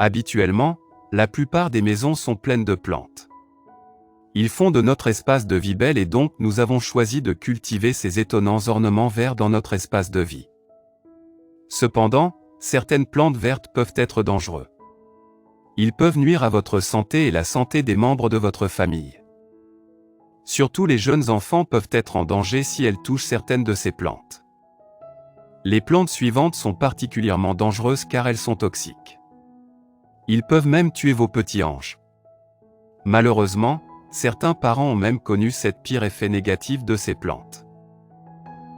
Habituellement, la plupart des maisons sont pleines de plantes. Ils font de notre espace de vie belle et donc nous avons choisi de cultiver ces étonnants ornements verts dans notre espace de vie. Cependant, certaines plantes vertes peuvent être dangereuses. Ils peuvent nuire à votre santé et la santé des membres de votre famille. Surtout les jeunes enfants peuvent être en danger si elles touchent certaines de ces plantes. Les plantes suivantes sont particulièrement dangereuses car elles sont toxiques. Ils peuvent même tuer vos petits anges. Malheureusement, certains parents ont même connu cet pire effet négatif de ces plantes.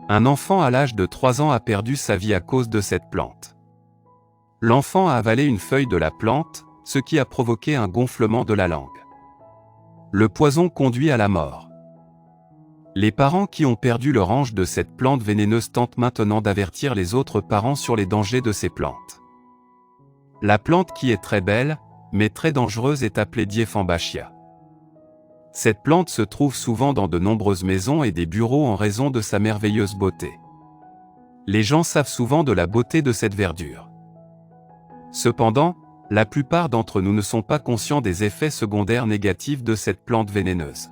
Un enfant à l'âge de 3 ans a perdu sa vie à cause de cette plante. L'enfant a avalé une feuille de la plante, ce qui a provoqué un gonflement de la langue. Le poison conduit à la mort. Les parents qui ont perdu leur ange de cette plante vénéneuse tentent maintenant d'avertir les autres parents sur les dangers de ces plantes. La plante qui est très belle, mais très dangereuse est appelée Dieffenbachia. Cette plante se trouve souvent dans de nombreuses maisons et des bureaux en raison de sa merveilleuse beauté. Les gens savent souvent de la beauté de cette verdure. Cependant, la plupart d'entre nous ne sont pas conscients des effets secondaires négatifs de cette plante vénéneuse.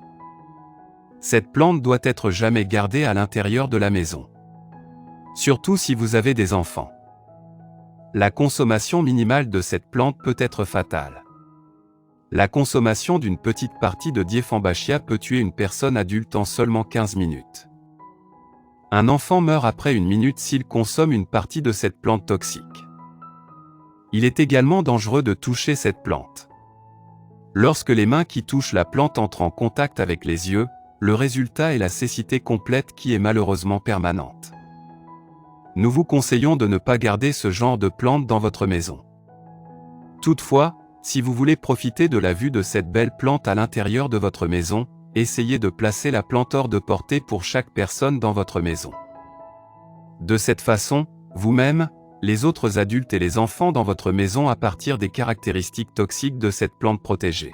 Cette plante doit être jamais gardée à l'intérieur de la maison. Surtout si vous avez des enfants. La consommation minimale de cette plante peut être fatale. La consommation d'une petite partie de Dieffenbachia peut tuer une personne adulte en seulement 15 minutes. Un enfant meurt après 1 minute s'il consomme une partie de cette plante toxique. Il est également dangereux de toucher cette plante. Lorsque les mains qui touchent la plante entrent en contact avec les yeux, le résultat est la cécité complète qui est malheureusement permanente. Nous vous conseillons de ne pas garder ce genre de plante dans votre maison. Toutefois, si vous voulez profiter de la vue de cette belle plante à l'intérieur de votre maison, essayez de placer la plante hors de portée pour chaque personne dans votre maison. De cette façon, vous-même, les autres adultes et les enfants dans votre maison à partir des caractéristiques toxiques de cette plante protégée.